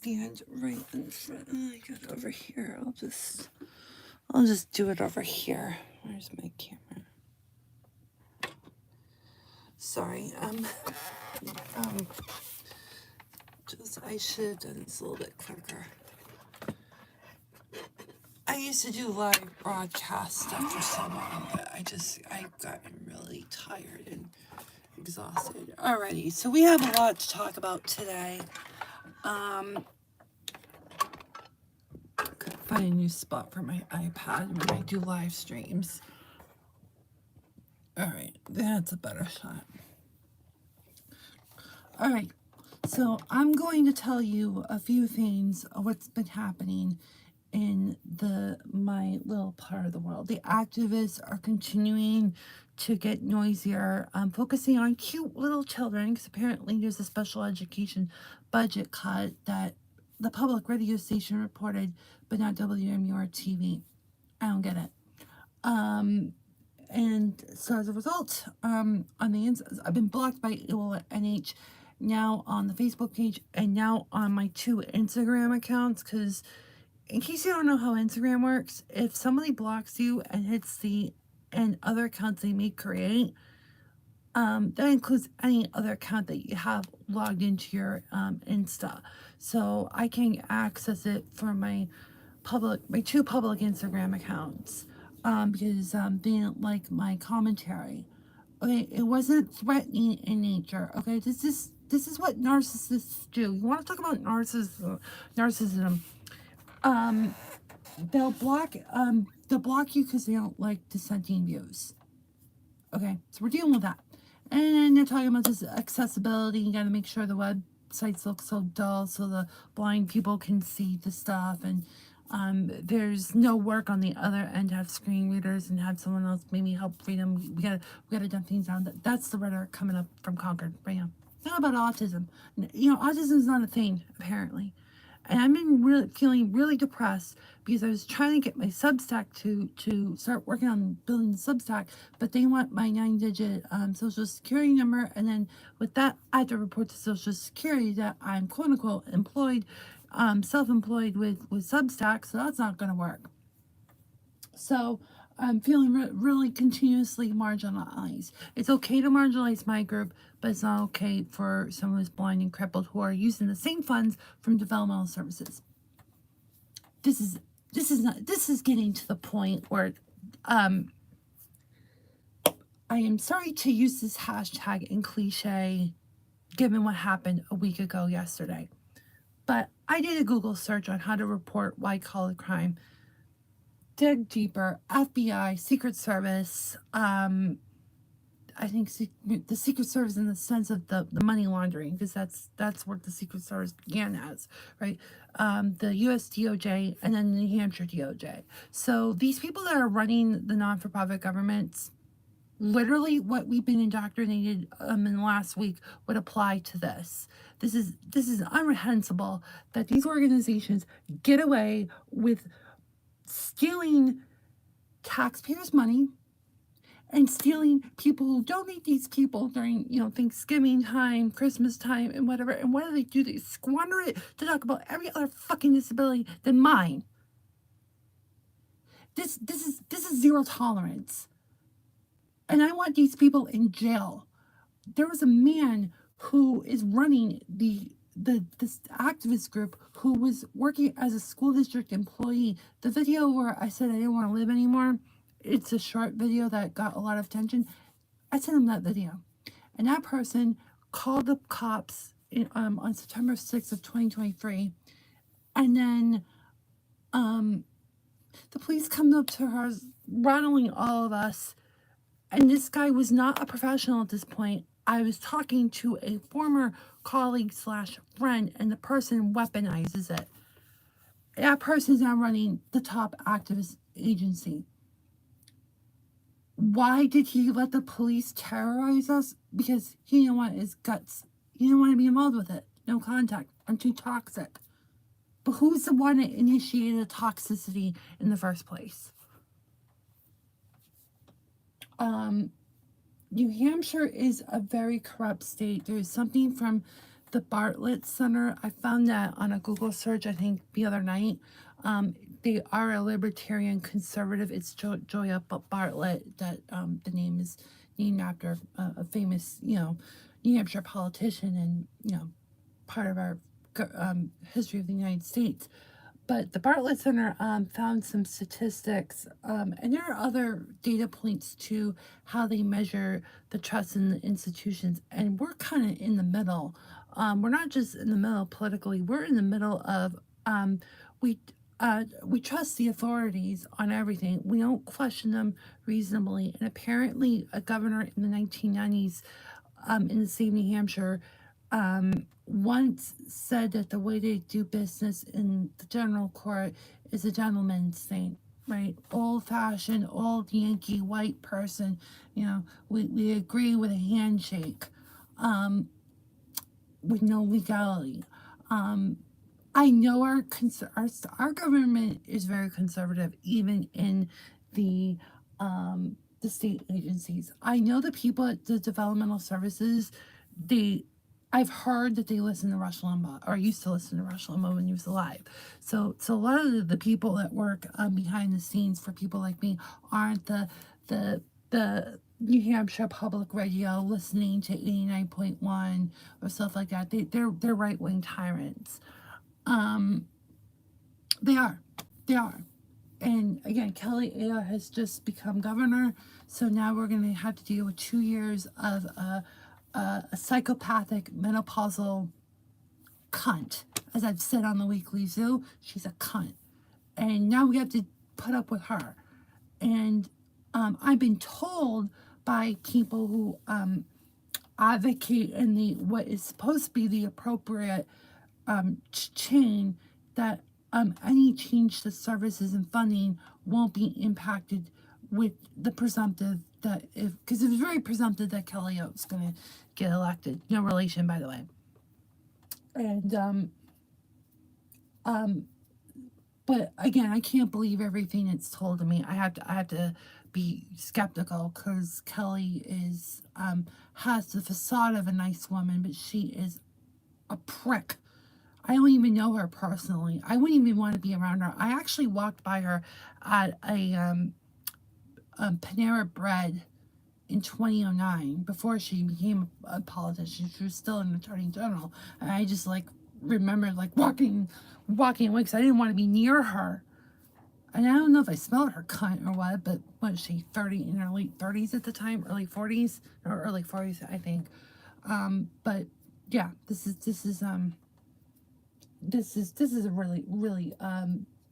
stand right in front. Oh, I got it over here. I'll just do it over here. Where's my camera? Sorry. I should have done this a little bit quicker. I used to do live broadcast stuff for so long, but I've gotten really tired and exhausted. Alrighty, so we have a lot to talk about today. Gotta find a new spot for my iPad when I do live streams. Alright, that's a better shot. Alright, so I'm going to tell you a few things of what's been happening in my little part of the world. The activists are continuing to get noisier, focusing on cute little children, because apparently there's a special education budget cut that the public radio station reported, but not WMUR TV. I don't get it. And so as a result, I've been blocked by NH now on the Facebook page and now on my 2 Instagram accounts, because in case you don't know how Instagram works, if somebody blocks you and hits and other accounts they may create, that includes any other account that you have logged into your Insta. So I can access it for my 2 public Instagram accounts, because they didn't like my commentary. Okay, it wasn't threatening in nature. Okay, this is what narcissists do. You want to talk about narcissism? They'll block you because they don't like dissenting views. Okay, so we're dealing with that. And then they're talking about this accessibility. You got to make sure the websites look so dull so the blind people can see the stuff. And there's no work on the other end to have screen readers and have someone else maybe help read them. We gotta dump things down. That's the rhetoric coming up from Concord right now. Not about autism. Autism is not a thing, apparently. And I've been feeling really depressed because I was trying to get my Substack to start working on building the Substack, but they want my 9-digit social security number, and then with that, I have to report to Social Security that I'm quote unquote employed, self-employed with Substack, so that's not going to work. So I'm feeling really continuously marginalized. It's okay to marginalize my group, but it's not okay for someone who's blind and crippled who are using the same funds from developmental services. This is getting to the point where I am sorry to use this hashtag and cliche given what happened a week ago yesterday. But I did a Google search on how to report white-collar crime. Dig deeper, FBI, Secret Service, I think the Secret Service in the sense of the money laundering, because that's what the Secret Service began as, right? The U.S. DOJ and then the New Hampshire DOJ. So these people that are running the non-for-profit governments, literally what we've been indoctrinated in the last week would apply to this. This is unreprehensible that these organizations get away with stealing taxpayers' money and stealing people who donate these people during, Thanksgiving time, Christmas time, and whatever. And what do? They squander it to talk about every other fucking disability than mine. This is zero tolerance. And I want these people in jail. There was a man who is running this activist group who was working as a school district employee. The video where I said I didn't want to live anymore, it's a short video that got a lot of attention. I sent him that video. And that person called the cops on September 6th of 2023. And then the police come up to her, rattling all of us. And this guy was not a professional at this point. I was talking to a former colleague / friend, and the person weaponizes it. That person is now running the top activist agency. Why did he let the police terrorize us? Because he didn't want his guts. He didn't want to be involved with it. No contact. I'm too toxic. But who's the one that initiated the toxicity in the first place? New Hampshire is a very corrupt state. There's something from the Bartlett Center. I found that on a Google search, I think, the other night. They are a libertarian conservative. It's Joya Bartlett. That the name is named after a famous, New Hampshire politician and part of our history of the United States. But the Bartlett Center found some statistics, and there are other data points to how they measure the trust in the institutions. And we're kind of in the middle. We're not just in the middle politically. We're in the middle of we we trust the authorities on everything. We don't question them reasonably. And apparently, a governor in the 1990s in the state of New Hampshire once said that the way they do business in the general court is a gentleman's thing, right? Old fashioned, old Yankee white person, we agree with a handshake with no legality. I know our government is very conservative, even in the state agencies. I know the people at the developmental services, I've heard that they listen to Rush Limbaugh, or used to listen to Rush Limbaugh when he was alive. So a lot of the people that work behind the scenes for people like me aren't the New Hampshire Public Radio listening to 89.1 or stuff like that. They're right wing tyrants. They are. And again, Kelly Ayer has just become governor, so now we're going to have to deal with 2 years of a psychopathic menopausal cunt. As I've said on the Weekly Zoo, she's a cunt. And now we have to put up with her. And I've been told by people who advocate in what is supposed to be the appropriate chain that any change to services and funding won't be impacted with the presumptive that because it was very presumptive that Kelly Oates going to get elected. No relation, by the way. And but again, I can't believe everything that's told to me. I have to be skeptical because Kelly has the facade of a nice woman, but she is a prick. I don't even know her personally. I wouldn't even want to be around her. I actually walked by her at a Panera Bread in 2009 before she became a politician. She was still an attorney general, and I just remember walking away because I didn't want to be near her. And I don't know if I smelled her cunt or what, but what is she, 30, in her late 30s at the time, early 40s or early 40s, I think. But yeah, this is a really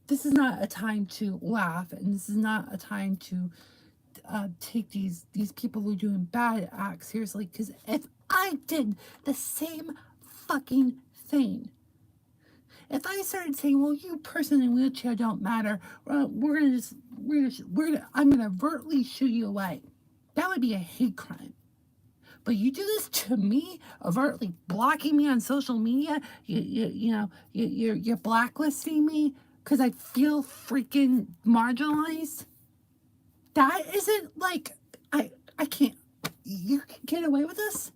this is not a time to laugh, and this is not a time to take these people who are doing bad acts seriously, because if I did the same fucking thing, if I started saying, well, you person in wheelchair don't matter, I'm gonna overtly shoot you away, that would be a hate crime. But you do this to me, overtly blocking me on social media. You're blacklisting me because I feel freaking marginalized. That isn't I can't. You can get away with this.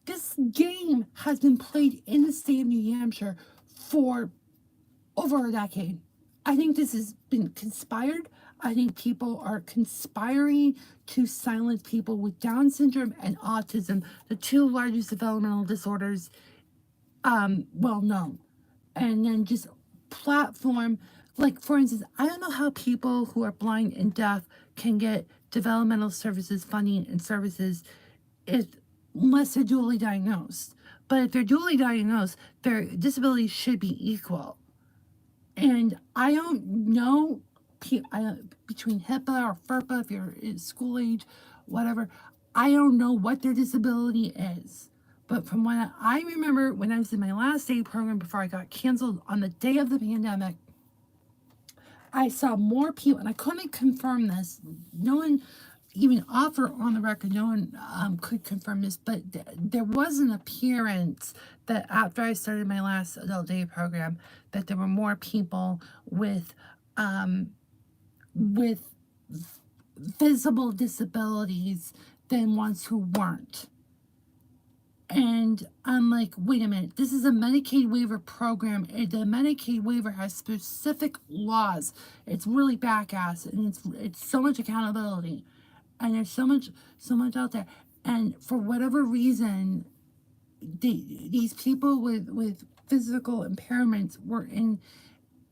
This game has been played in the state of New Hampshire for over a decade. I think this has been conspired. I think people are conspiring to silence people with Down syndrome and autism, the two largest developmental disorders well known. And then just platform, for instance, I don't know how people who are blind and deaf can get developmental services funding and services unless they're dually diagnosed. But if they're dually diagnosed, their disabilities should be equal. And I don't know between HIPAA or FERPA, if you're school age, whatever, I don't know what their disability is. But from what I remember, when I was in my last day program before I got canceled on the day of the pandemic, I saw more people, and I couldn't confirm this. No one even offer on the record, no one could confirm this, but there was an appearance that after I started my last adult day program, that there were more people with visible disabilities than ones who weren't. And I'm like, wait a minute, this is a Medicaid waiver program. The Medicaid waiver has specific laws. It's really back-ass, and it's so much accountability. And there's so much out there. And for whatever reason, these people with physical impairments were in.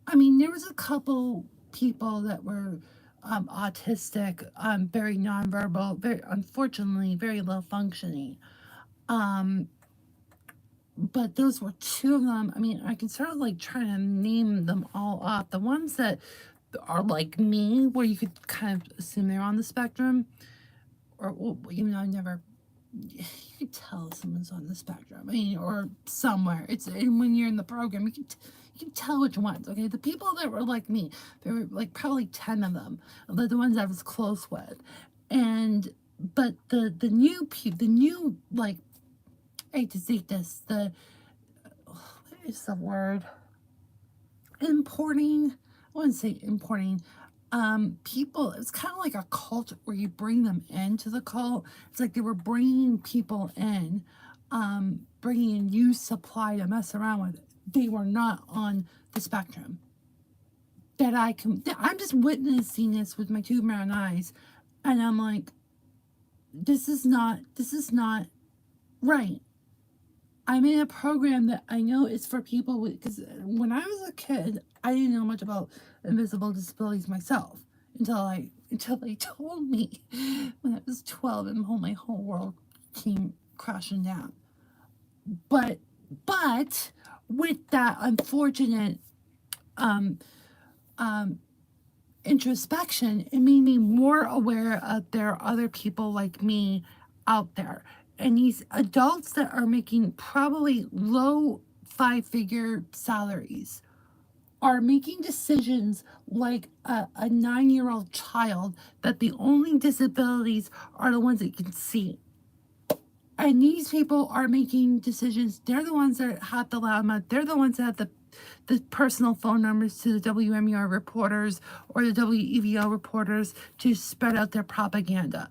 I mean, there was a couple people that were autistic, very nonverbal, very unfortunately very low functioning. Um, but those were two of them. I mean, I can sort of like try to name them all off. The ones that are like me, where you could kind of assume they're on the spectrum, or well, even though I never, you could tell someone's on the spectrum. I mean, or somewhere. It's and when you're in the program, you can tell which ones. Okay, the people that were like me, there were like probably 10 of them, the ones I was close with, and but the new like I hate to say this, what is the word? Importing. I wouldn't say importing. People, it's kind of like a cult where you bring them into the cult. It's like they were bringing people in, bringing in used supply to mess around with. They were not on the spectrum. I'm just witnessing this with my two brown eyes, and I'm like, this is not right. I'm in a program that I know is for people with, because when I was a kid, I didn't know much about invisible disabilities myself until they told me when I was 12, and my whole world came crashing down. But with that unfortunate introspection, it made me more aware of there are other people like me out there. And these adults that are making probably low 5-figure salaries are making decisions like a 9-year-old child, that the only disabilities are the ones that you can see. And these people are making decisions. They're the ones that have the loudmouth. They're the ones that have the personal phone numbers to the WMUR reporters or the WEVO reporters to spread out their propaganda.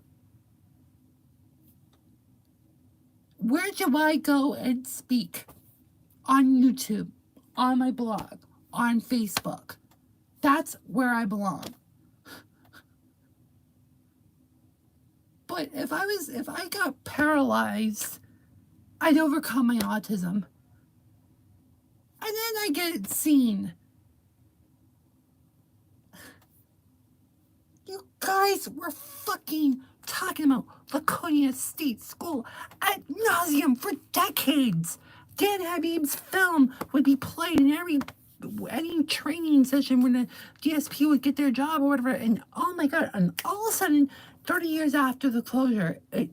Where do I go and speak? On YouTube, on my blog, on Facebook. That's where I belong. But if I got paralyzed, I'd overcome my autism. And then I get it seen. You guys were fucking talking about Laconia State School ad nauseum for decades. Dan Habib's film would be played in any training session when the DSP would get their job or whatever. And oh my God, and all of a sudden, 30 years after the closure, it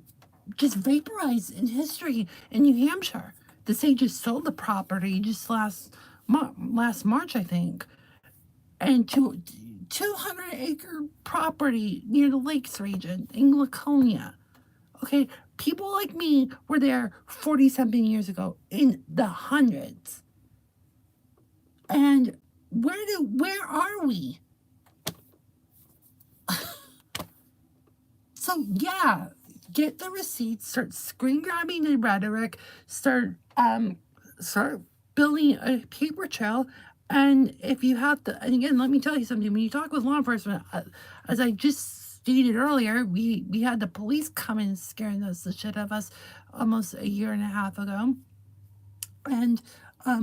just vaporized in history in New Hampshire. The state just sold the property just last March, I think. And 200-acre property near the Lakes region in Laconia. Okay, people like me were there 40-something years ago in the hundreds. And where are we? So yeah, get the receipts, start screen grabbing the rhetoric, start building a paper trail. And if you have to, and again, let me tell you something, when you talk with law enforcement, as I just stated earlier, we had the police come in scaring the shit out of us almost a year and a half ago. And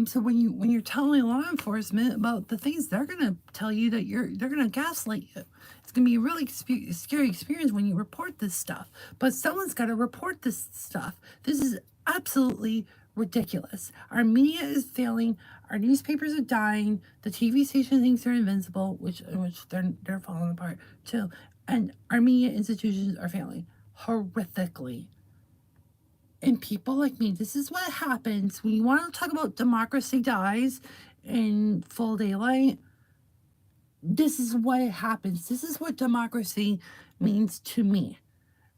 so when you're telling law enforcement about the things, they're gonna tell you that they're gonna gaslight you. It's gonna be a really scary experience when you report this stuff. But someone's got to report this stuff. This is absolutely ridiculous. Our media is failing. Our newspapers are dying. The TV station thinks they're invincible, which they're falling apart too. And our media institutions are failing horrifically. And people like me, this is what happens when you want to talk about democracy dies in full daylight. This is what happens. This is what democracy means to me.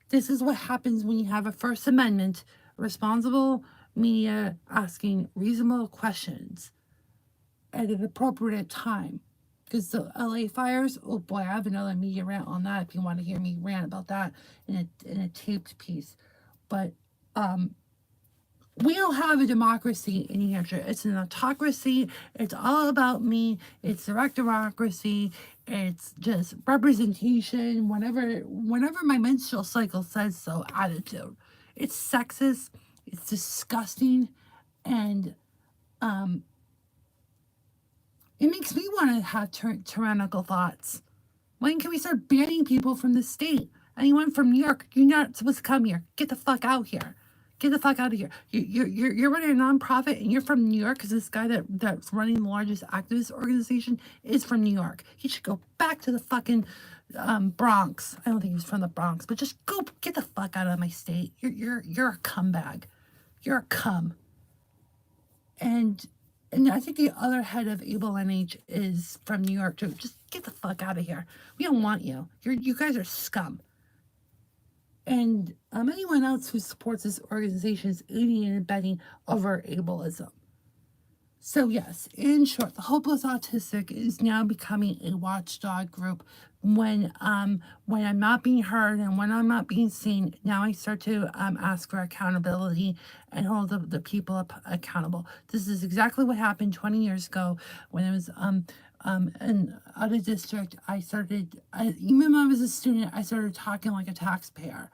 This is what happens when you have a First Amendment, responsible media asking reasonable questions at an appropriate time. Because the LA fires, oh boy, I have another media rant on that if you want to hear me rant about that in a taped piece. But We don't have a democracy in New Hampshire. It's an autocracy. It's all about me. It's direct democracy. It's just representation. Whenever my menstrual cycle says so, attitude. It's sexist. It's disgusting, and it makes me want to have tyrannical thoughts. When can we start banning people from the state? Anyone from New York, you're not supposed to come here. Get the fuck out here. Get the fuck out of here. You're running a nonprofit and you're from New York because this guy that's running the largest activist organization is from New York. He should go back to the fucking Bronx. I don't think he's from the Bronx, but just go get the fuck out of my state. You're a cum bag. You're a cum. And I think the other head of Able NH is from New York too. Just get the fuck out of here. We don't want you. You guys are scum. And anyone else who supports this organization is aiding and abetting over ableism. So yes, in short, the Hopeless Autistic is now becoming a watchdog group. When I'm not being heard and when I'm not being seen, now I start to ask for accountability and hold the people accountable. This is exactly what happened 20 years ago when I was in out of district. Even when I was a student, I started talking like a taxpayer.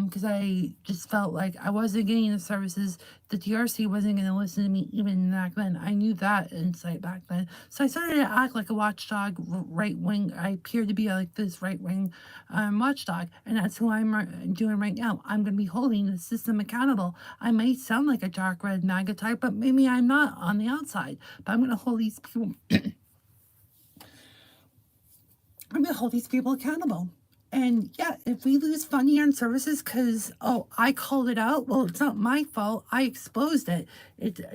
Because I just felt like I wasn't getting the services. The DRC wasn't going to listen to me even back then. I knew that insight back then. So I started to act like a watchdog, right wing. I appeared to be like this right wing watchdog. And that's who I'm doing right now. I'm going to be holding the system accountable. I may sound like a dark red MAGA type, but maybe I'm not on the outside. But I'm going to hold these people. I'm going to hold these people accountable. And yeah, if we lose funding on services because, I called it out, well, it's not my fault. I exposed it.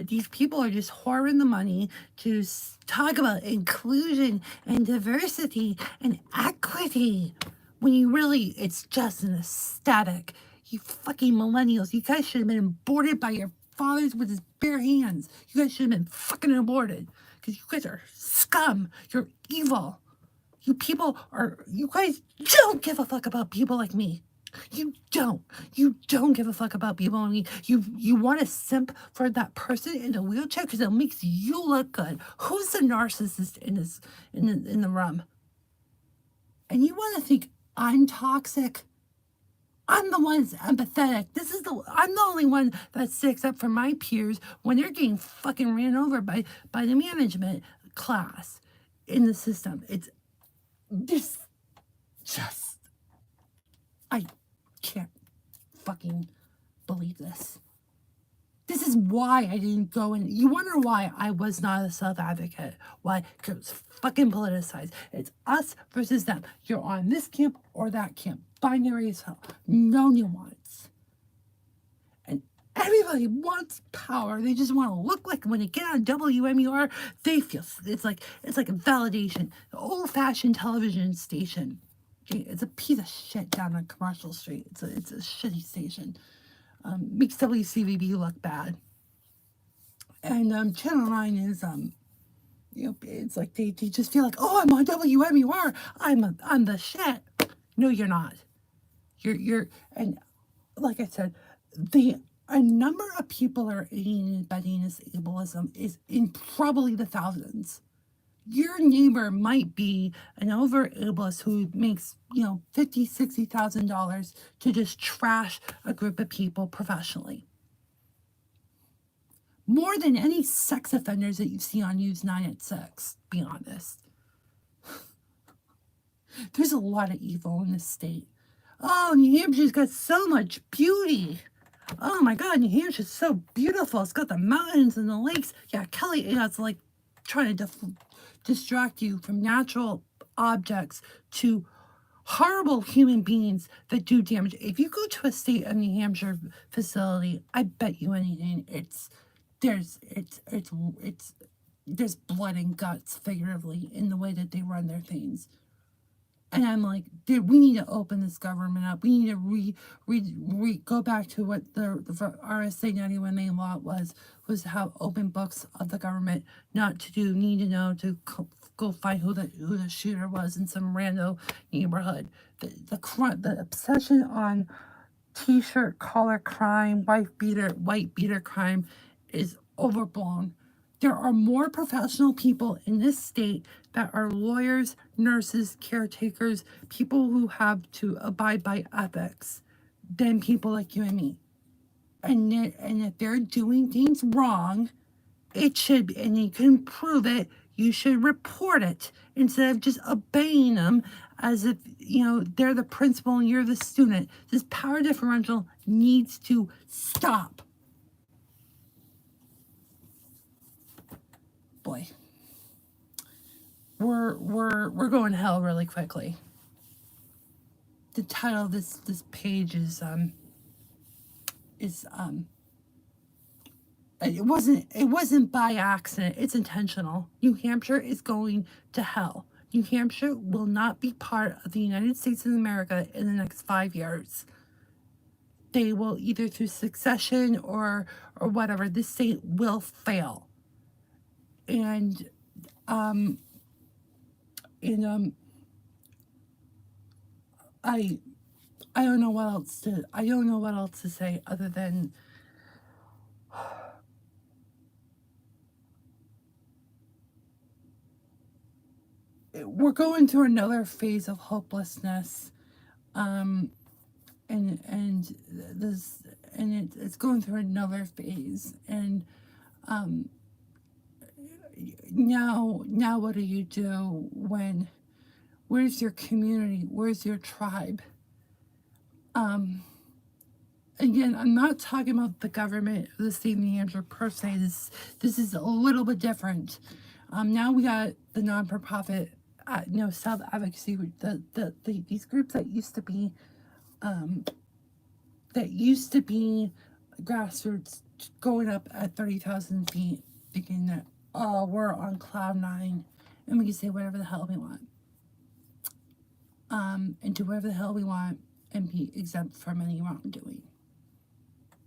These people are just whoring the money to talk about inclusion and diversity and equity. When it's just an aesthetic. You fucking millennials, you guys should have been aborted by your fathers with his bare hands. You guys should have been fucking aborted because you guys are scum. You're evil. You guys don't give a fuck about people like me. You don't give a fuck about people like me. You want to simp for that person in a wheelchair because it makes you look good. Who's the narcissist in the room? And you want to think I'm toxic? I'm the one that's empathetic. I'm the only one that sticks up for my peers when they're getting fucking ran over by the management class in the system. I can't fucking believe this. This is why I didn't go in. You wonder why I was not a self-advocate. Why? Because it's fucking politicized. It's us versus them. You're on this camp or that camp. Binary as hell. No nuance. And everybody wants power. They just want to look like when they get on WMUR, they feel it's like a validation. The old-fashioned television station. Okay, it's a piece of shit down on Commercial Street. It's a shitty station. Makes WCVB look bad. And Channel 9 is it's like they just feel like, I'm on WMUR. I'm the shit. No, you're not. You're and like I said, a number of people are aiding and abetting this ableism is in probably the thousands. Your neighbor might be an over ableist who makes, $50,000, $60,000 to just trash a group of people professionally. More than any sex offenders that you see on News 9 at 6, be honest. There's a lot of evil in this state. New Hampshire's got so much beauty. Oh my God, New Hampshire's so beautiful. It's got the mountains and the lakes. Yeah, Kelly, it's like trying to distract you from natural objects to horrible human beings that do damage. If you go to a state of New Hampshire facility, I bet you anything, there's blood and guts, figuratively, in the way that they run their things. And I'm like, dude, we need to open this government up. We need to go back to what the RSA 91A law was have open books of the government, not to need to know to go find who the shooter was in some rando neighborhood. The obsession on t-shirt collar crime, white beater crime is overblown. There are more professional people in this state that are lawyers, nurses, caretakers, people who have to abide by ethics than people like you and me. And if they're doing things wrong, it should be, and you can prove it, you should report it instead of just obeying them as if, they're the principal and you're the student. This power differential needs to stop. Boy, we're going to hell really quickly. The title of this page is it wasn't by accident. It's intentional. New Hampshire is going to hell. New Hampshire will not be part of the United States of America in the next 5 years. They will, either through succession or whatever, this state will fail. And I don't know what else to say other than we're going through another phase of hopelessness, and it's going through another phase, and now what do you do when? Where's your community? Where's your tribe? Again, I'm not talking about the government of the state of New Hampshire per se. This is a little bit different. Now we got the non-for-profit, self-advocacy group, these groups that used to be grassroots, going up at 30,000 feet, thinking that, oh, we're on cloud 9 and we can say whatever the hell we want, and do whatever the hell we want and be exempt from any wrongdoing.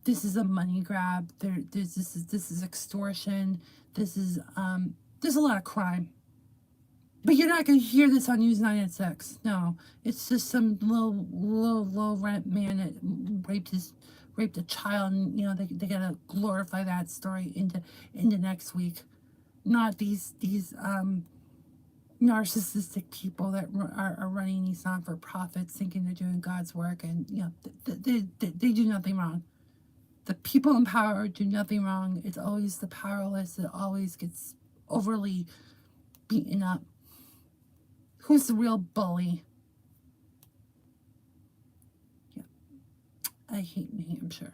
This is a money grab. This is extortion. There's a lot of crime. But you're not going to hear this on News 9 at 6. No, it's just some low rent man that raped a child, and they gotta glorify that story into next week. Not these narcissistic people that are running these non-for-profits, thinking they're doing God's work, and they do nothing wrong. The people in power do nothing wrong. It's always the powerless that always gets overly beaten up. Who's the real bully? Yeah. I hate New Hampshire.